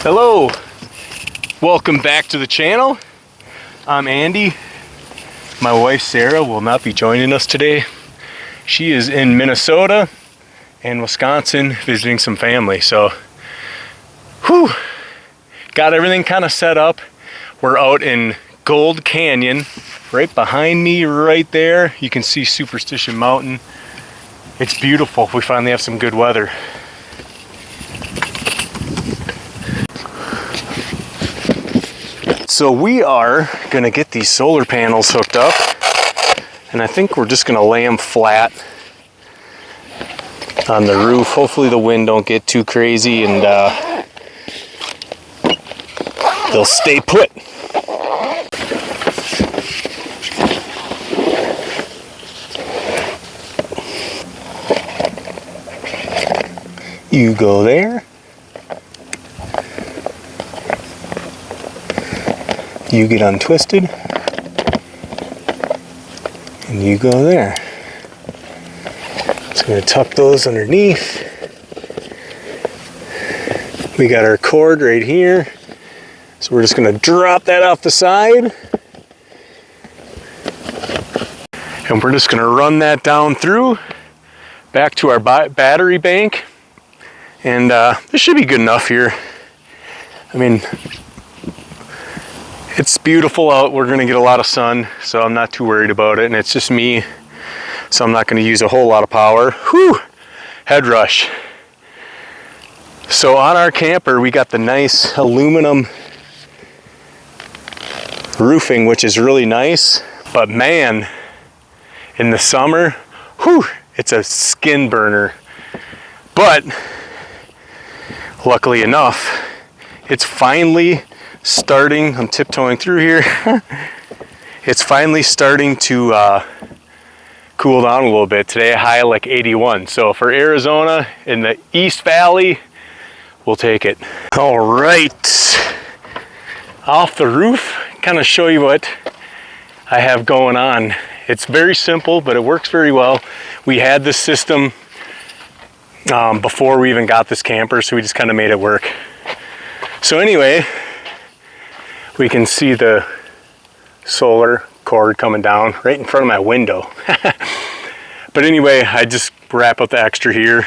Hello, welcome back to the channel. I'm Andy. My wife Sarah will not be joining us today. She is in Minnesota and Wisconsin visiting some family. So, got everything kind of set up. We're out in Gold Canyon, right behind me, right there. You can see Superstition Mountain. It's beautiful. We finally have some good weather. So we are gonna get these solar panels hooked up, and I think we're just gonna lay them flat on the roof. Hopefully the wind don't get too crazy and they'll stay put. You go there. You get untwisted, and you go there. So I'm going to tuck those underneath. We got our cord right here, so we're just going to drop that off the side, and we're just going to run that down through, back to our battery bank, and this should be good enough here. I mean, it's beautiful out. We're gonna get a lot of sun, so I'm not too worried about it. And it's just me, so I'm not gonna use a whole lot of power. Whew, head rush. So on our camper, we got the nice aluminum roofing, which is really nice. But man, in the summer, it's a skin burner. But luckily enough, it's finally starting, I'm tiptoeing through here. It's finally starting to cool down a little bit. Today a high like 81. So for Arizona in the East Valley, we'll take it. All right, off the roof, kind of show you what I have going on. It's very simple, but it works very well. We had this system before we even got this camper, so we just kind of made it work. So anyway, we can see the solar cord coming down right in front of my window. But anyway, I just wrap up the extra here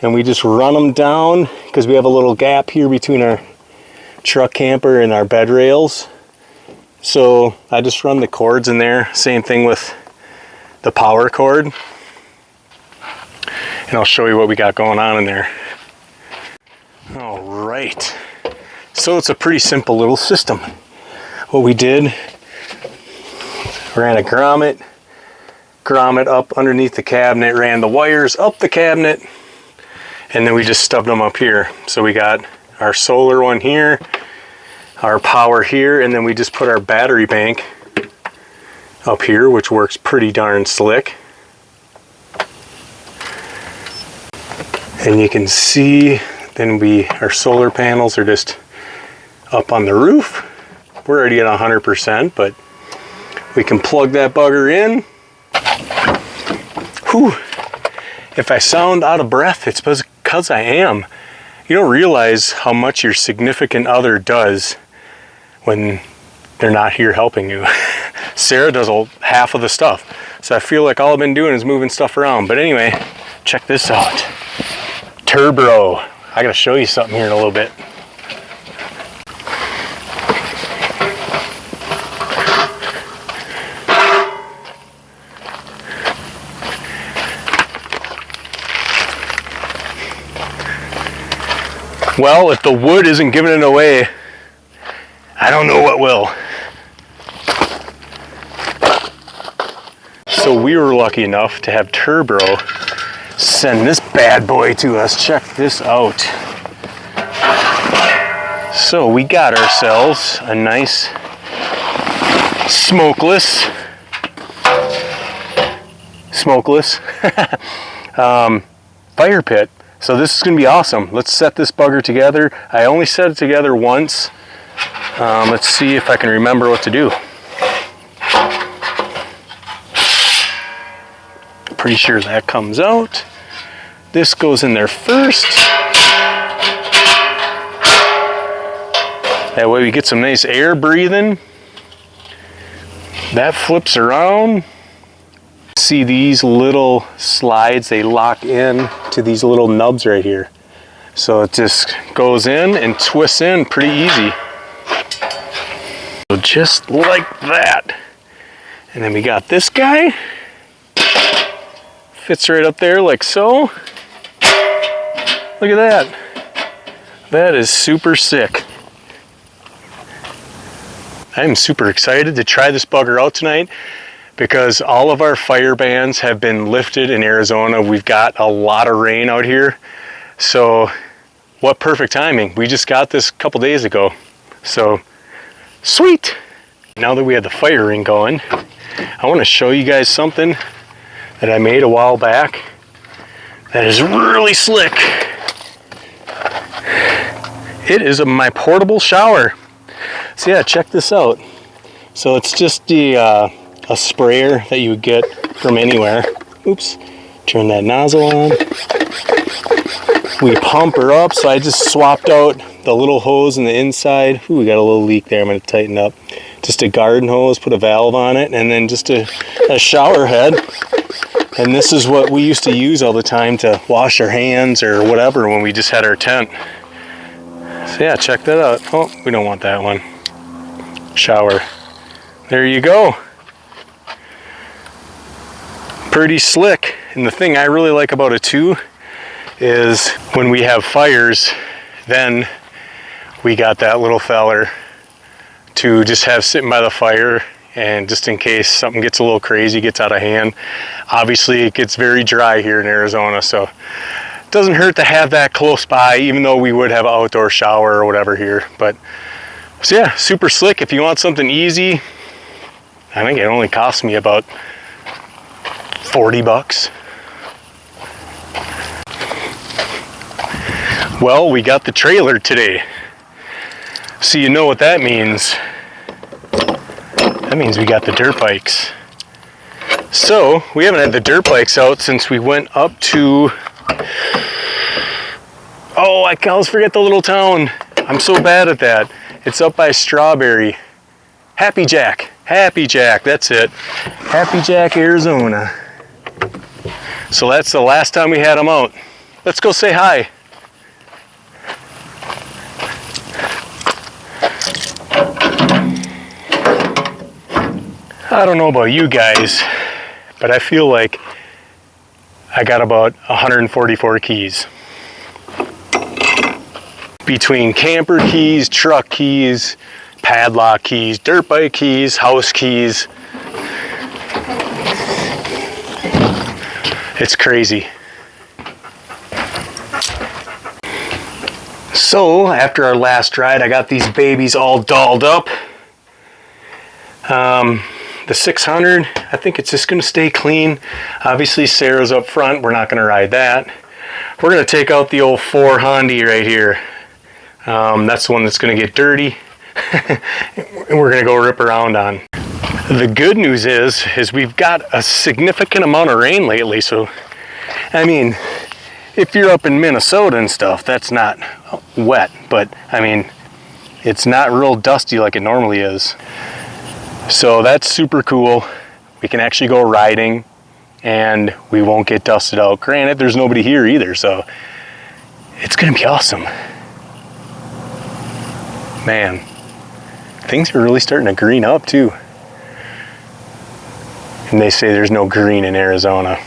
and we just run them down because we have a little gap here between our truck camper and our bed rails. So I just run the cords in there. Same thing with the power cord. And I'll show you what we got going on in there. All right. So it's a pretty simple little system. What we did, ran a grommet up underneath the cabinet, ran the wires up the cabinet, and then we just stubbed them up here. So we got our solar one here, our power here, and then we just put our battery bank up here, which works pretty darn slick. And you can see then our solar panels are just up on the roof. We're already at 100%, but we can plug that bugger in. Whew. If I sound out of breath, it's because I am. You don't realize how much your significant other does when they're not here helping you. Sarah does half of the stuff. So I feel like all I've been doing is moving stuff around. But anyway, check this out. TURBRO. I gotta show you something here in a little bit. Well, if the wood isn't giving it away, I don't know what will. So we were lucky enough to have TURBRO send this bad boy to us. Check this out. So we got ourselves a nice smokeless fire pit. So this is going to be awesome. Let's set this bugger together. I only set it together once. Let's see if I can remember what to do. Pretty sure that comes out. This goes in there first. That way we get some nice air breathing. That flips around. See these little slides, they lock in to these little nubs right here. So it just goes in and twists in pretty easy. So just like that. And then we got this guy. Fits right up there like so. Look at that. That is super sick. I'm super excited to try this bugger out tonight because all of our fire bans have been lifted in Arizona. We've got a lot of rain out here. So what perfect timing. We just got this a couple days ago. So sweet. Now that we have the fire ring going, I want to show you guys something that I made a while back that is really slick. It is my portable shower. So yeah, check this out. So it's just a sprayer that you would get from anywhere. Oops, turn that nozzle on. We pump her up, so I just swapped out the little hose in the inside. Ooh, we got a little leak there, I'm gonna tighten up. Just a garden hose, put a valve on it, and then just a shower head. And this is what we used to use all the time to wash our hands or whatever when we just had our tent. So yeah, check that out. Oh, we don't want that one. Shower. There you go. Pretty slick. And the thing I really like about it too is when we have fires, then we got that little feller to just have sitting by the fire, and just in case something gets a little crazy, gets out of hand. Obviously it gets very dry here in Arizona, so it doesn't hurt to have that close by, even though we would have an outdoor shower or whatever here. But so yeah, super slick. If you want something easy, I think it only cost me about 40 bucks. Well, we got the trailer today. So you know what that means. That means we got the dirt bikes. So we haven't had the dirt bikes out since we went up to, oh, I always forget the little town. I'm so bad at that. It's up by Strawberry. Happy Jack, that's it. Happy Jack, Arizona. So that's the last time we had them out. Let's go say hi. I don't know about you guys, but I feel like I got about 144 keys. Between camper keys, truck keys, padlock keys, dirt bike keys, house keys. It's crazy. So after our last ride, I got these babies all dolled up. The 600, I think it's just gonna stay clean. Obviously Sarah's up front, we're not gonna ride that. We're gonna take out the old 4 Honda right here. That's the one that's gonna get dirty. And we're gonna go rip around on. The good news is we've got a significant amount of rain lately, so I mean, if you're up in Minnesota and stuff, that's not wet, but I mean, it's not real dusty like it normally is. So that's super cool. We can actually go riding and we won't get dusted out. Granted, there's nobody here either, so it's gonna be awesome. Man, things are really starting to green up too. And they say there's no green in Arizona.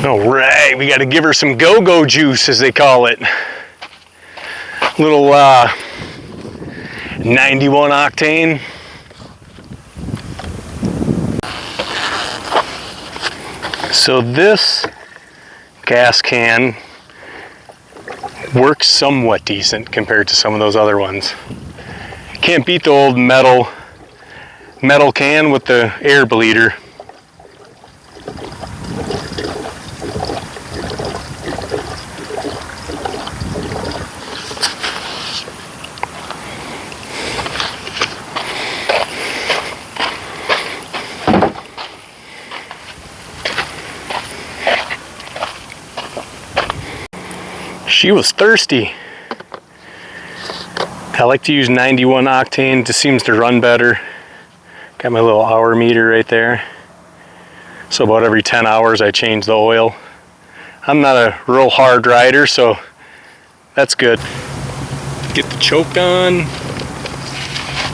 All right, we got to give her some go-go juice, as they call it. Little 91 octane. So this gas can works somewhat decent compared to some of those other ones. Can't beat the old metal can with the air bleeder. She was thirsty. I like to use 91 octane, it just seems to run better. Got my little hour meter right there. So about every 10 hours I change the oil. I'm not a real hard rider, so that's good. Get the choke on.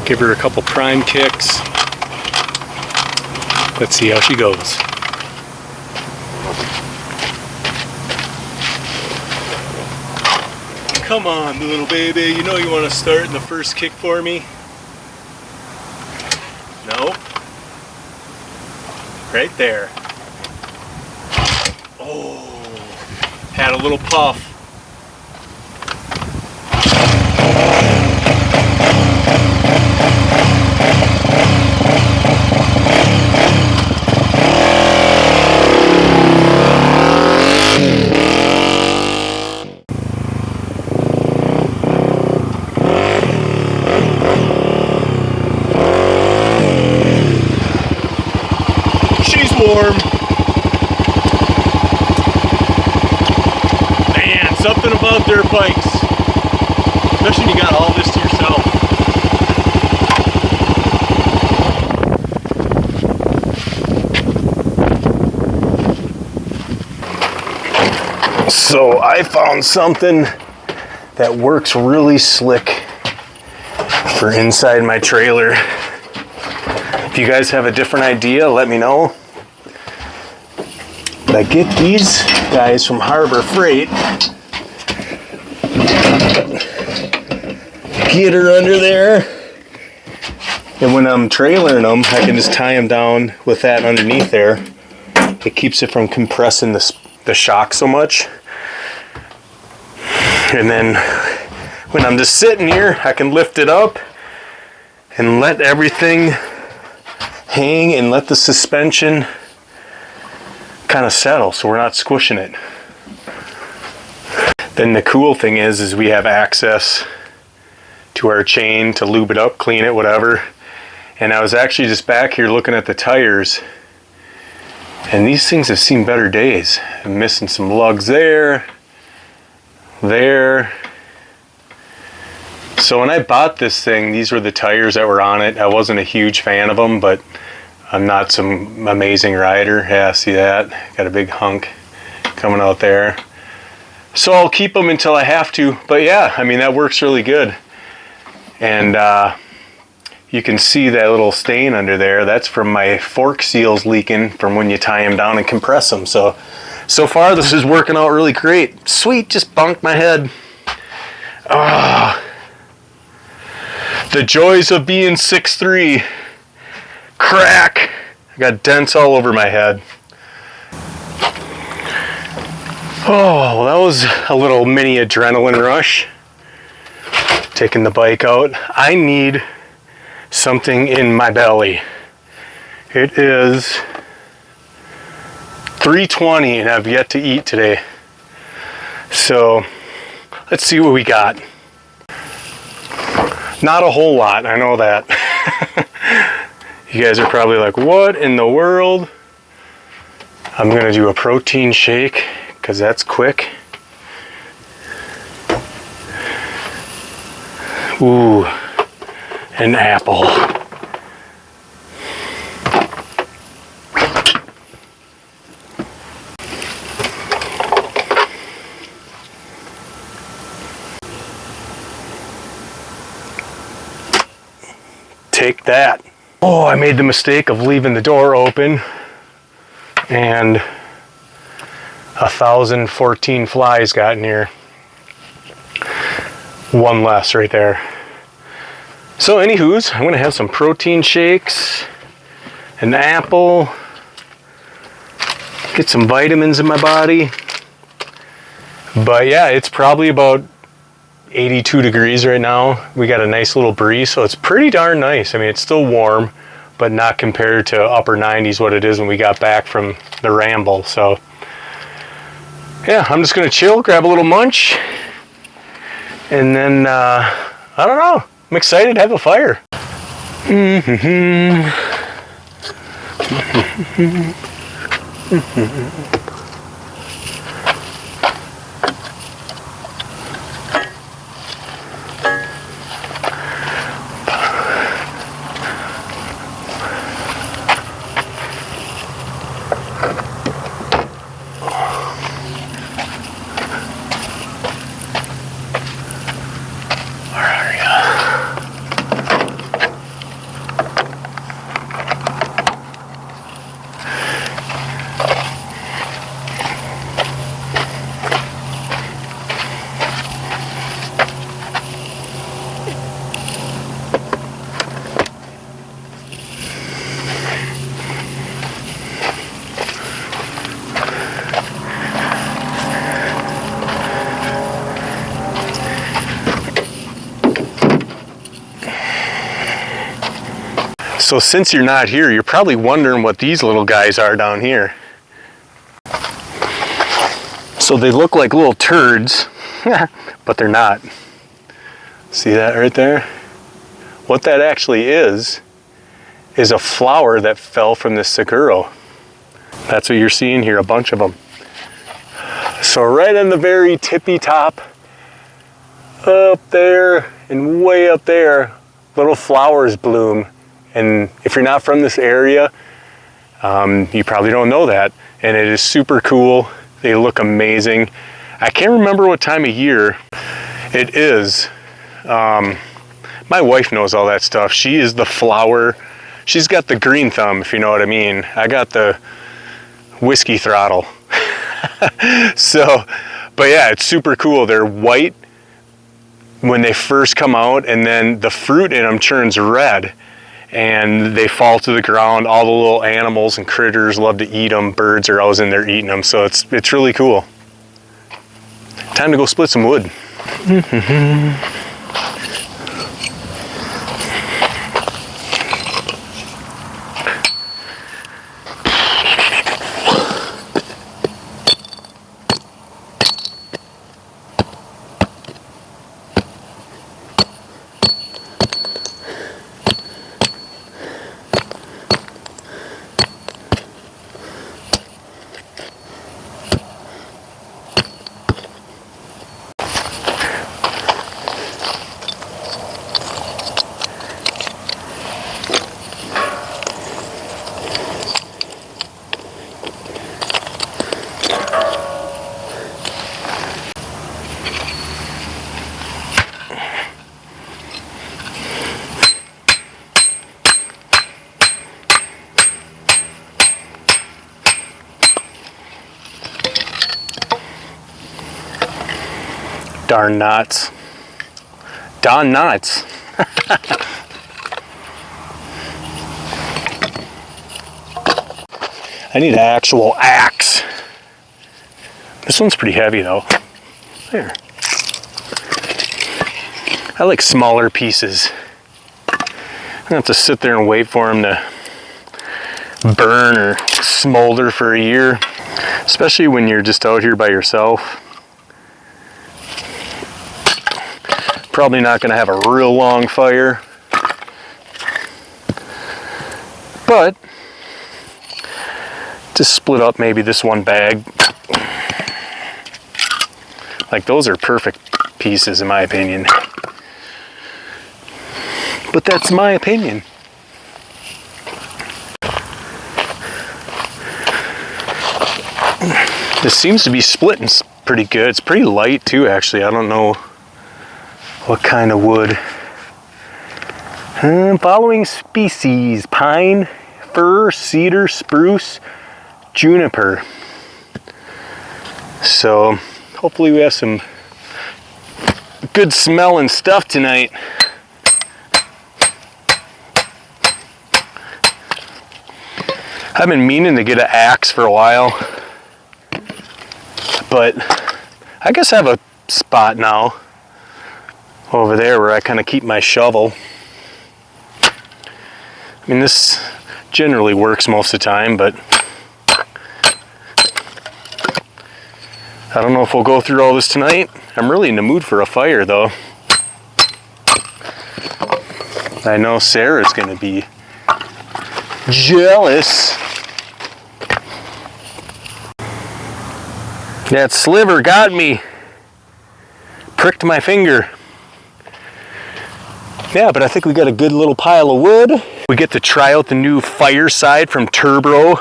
Give her a couple prime kicks. Let's see how she goes. Come on, little baby. You know you want to start in the first kick for me? No? Right there. Oh, had a little puff. Warm. Man, something about dirt bikes, especially when you got all this to yourself. So I found something that works really slick for inside my trailer. If you guys have a different idea, let me know. But I get these guys from Harbor Freight. Get her under there. And when I'm trailering them, I can just tie them down with that underneath there. It keeps it from compressing the shock so much. And then when I'm just sitting here, I can lift it up and let everything hang and let the suspension kind of settle so we're not squishing it. Then the cool thing is we have access to our chain to lube it up, clean it, whatever. And I was actually just back here looking at the tires, and these things have seen better days. I'm missing some lugs there. So when I bought this thing, these were the tires that were on it. I wasn't a huge fan of them, but I'm not some amazing rider. Yeah, see that? Got a big hunk coming out there. So I'll keep them until I have to. But yeah, I mean, that works really good. And you can see that little stain under there. That's from my fork seals leaking from when you tie them down and compress them. So far this is working out really great. Sweet, just bonked my head. The joys of being 6'3". Crack! I got dents all over my head. Oh, well, that was a little mini adrenaline rush. Taking the bike out. I need something in my belly. It is 3:20 and I've yet to eat today. So let's see what we got. Not a whole lot, I know that. You guys are probably like, what in the world? I'm gonna do a protein shake because that's quick. Ooh, an apple. Take that. Oh, I made the mistake of leaving the door open and 1,014 flies got in here. One less right there. So anywho's, I'm gonna have some protein shakes, an apple, get some vitamins in my body. But yeah, it's probably about 82 degrees right now. We got a nice little breeze, so it's pretty darn nice. I mean, it's still warm, but not compared to upper 90s what it is when we got back from the ramble. So yeah, I'm just gonna chill, grab a little munch, and then I don't know, I'm excited to have a fire. So since you're not here, you're probably wondering what these little guys are down here. So they look like little turds, but they're not. See that right there? What that actually is a flower that fell from this sakura. That's what you're seeing here, a bunch of them. So right on the very tippy top, up there and way up there, little flowers bloom. And if you're not from this area, you probably don't know that. And it is super cool. They look amazing. I can't remember what time of year it is. My wife knows all that stuff. She is the flower. She's got the green thumb, if you know what I mean. I got the whiskey throttle. So, but yeah, it's super cool. They're white when they first come out, and then the fruit in them turns red and they fall to the ground. All the little animals and critters love to eat them. Birds are always in there eating them. So it's really cool. Time to go split some wood. Darn knots. Darn knots. I need an actual axe. This one's pretty heavy though. There. I like smaller pieces. I don't have to sit there and wait for them to burn or smolder for a year, especially when you're just out here by yourself. Probably not going to have a real long fire, but just split up maybe this one bag. Like, those are perfect pieces in my opinion, but that's my opinion. This seems to be splitting pretty good. It's pretty light too, actually. I don't know what kind of wood. Following species: pine, fir, cedar, spruce, juniper. So hopefully we have some good smelling stuff tonight. I've been meaning to get an axe for a while, but I guess I have a spot now over there where I kind of keep my shovel. I mean, this generally works most of the time, but I don't know if we'll go through all this tonight. I'm really in the mood for a fire though. I know Sarah's gonna be jealous. That sliver got me. Pricked my finger. Yeah, but I think we got a good little pile of wood. We get to try out the new fireside from TURBRO.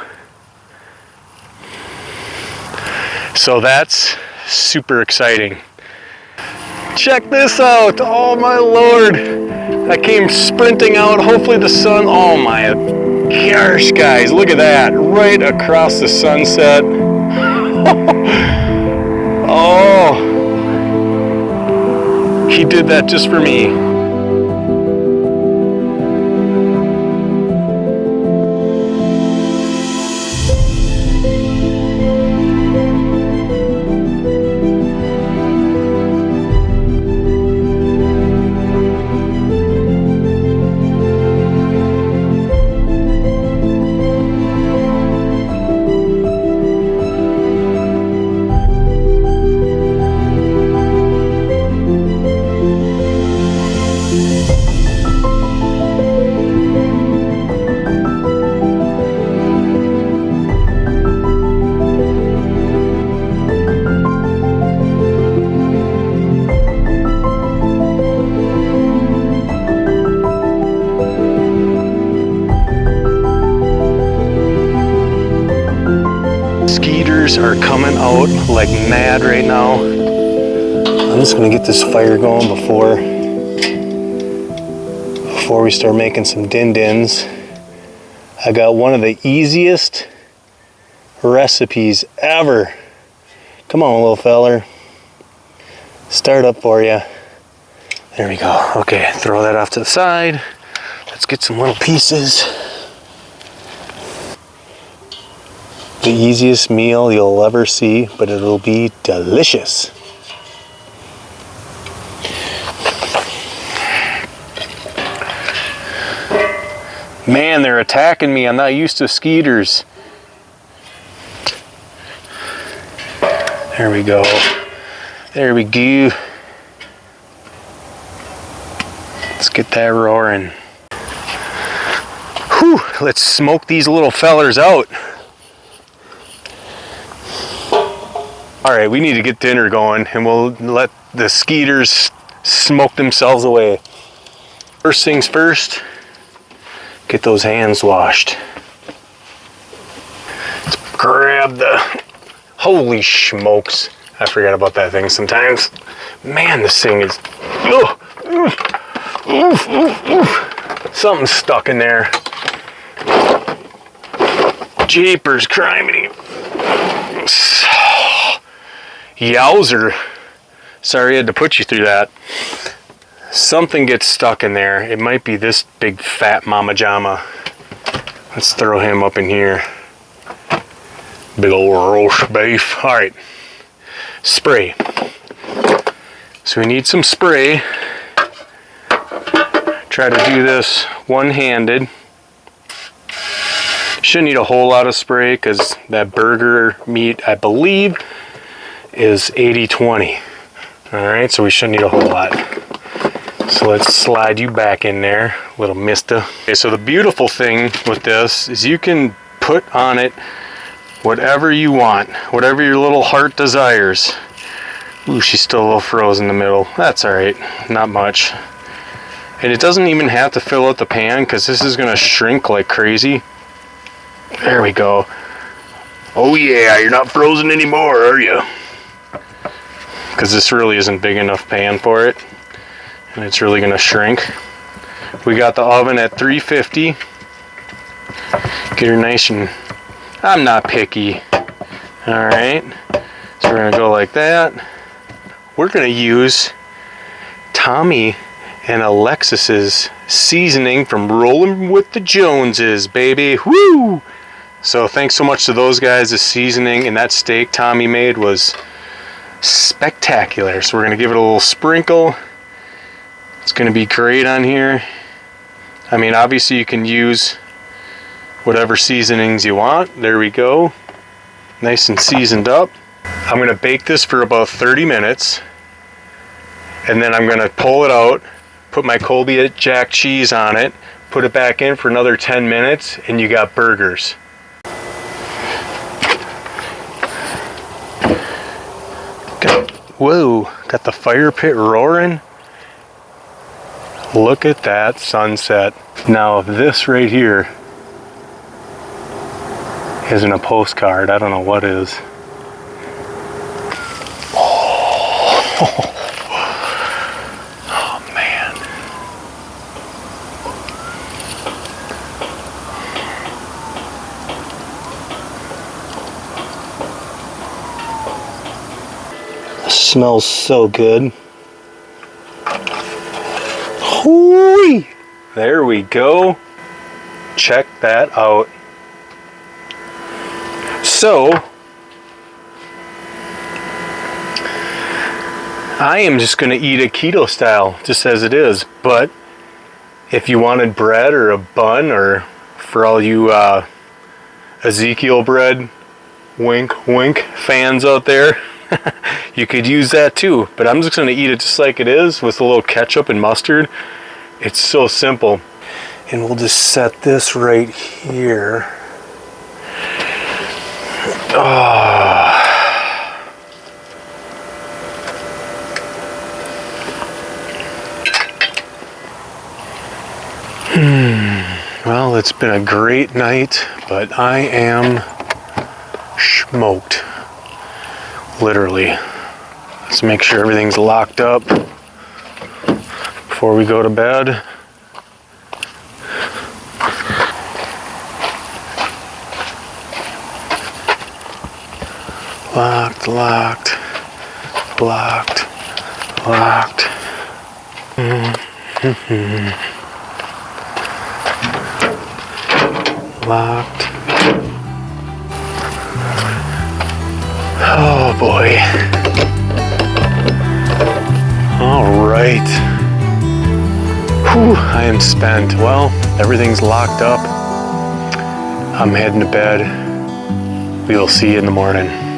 So that's super exciting. Check this out. Oh my Lord. I came sprinting out. Hopefully the sun, oh my gosh, guys, look at that. Right across the sunset. Oh, he did that just for me. are coming out like mad right now. I'm just gonna get this fire going before we start making some din-dins. I got one of the easiest recipes ever. Come on, little feller. Start up for you. There we go. Okay, throw that off to the side. Let's get some little pieces. The easiest meal you'll ever see, but it'll be delicious. Man, they're attacking me. I'm not used to skeeters. There we go. There we go. Let's get that roaring. Whew, let's smoke these little fellers out. All right, we need to get dinner going and we'll let the skeeters smoke themselves away. First things first, get those hands washed. Let's grab the, holy smokes. I forget about that thing sometimes. Man, this thing is, something's stuck in there. Jeepers criminy. Yowzer. Sorry I had to put you through that. Something gets stuck in there. It might be this big fat mama jama. Let's throw him up in here. Big old roast beef. All right, spray. So we need some spray. Try to do this one-handed. Shouldn't need a whole lot of spray because that burger meat, I believe, is 80-20. All right, so we shouldn't need a whole lot. So let's slide you back in there, little mister. Okay, so the beautiful thing with this is you can put on it whatever you want, whatever your little heart desires. Ooh, she's still a little frozen in the middle. That's all right, not much. And it doesn't even have to fill out the pan because this is gonna shrink like crazy. There we go. Oh yeah, you're not frozen anymore, are you? Because this really isn't big enough pan for it. And it's really gonna shrink. We got the oven at 350. Get her nice and, I'm not picky. All right, so we're gonna go like that. We're gonna use Tommy and Alexis's seasoning from Rolling with the Joneses, baby. Woo! So thanks so much to those guys. The seasoning and that steak Tommy made was spectacular. So we're gonna give it a little sprinkle. It's gonna be great on here. I mean, obviously you can use whatever seasonings you want. There we go. Nice and seasoned up. I'm gonna bake this for about 30 minutes. And then I'm gonna pull it out, put my Colby Jack cheese on it, put it back in for another 10 minutes, and you got burgers. Whoa, got the fire pit roaring. Look at that sunset. Now this right here isn't a postcard. I don't know what is. Oh man. It smells so good. Hoo-wee! There we go. Check that out. So, I am just going to eat it keto style, just as it is. But if you wanted bread or a bun, or for all you Ezekiel bread, wink wink fans out there, you could use that too. But I'm just going to eat it just like it is with a little ketchup and mustard. It's so simple. And we'll just set this right here. Oh. Well, it's been a great night, but I am smoked. Literally. Let's make sure everything's locked up before we go to bed. Locked, locked, locked, locked. Locked. Oh boy. All right. Whew, I am spent. Well, everything's locked up. I'm heading to bed. We will see you in the morning.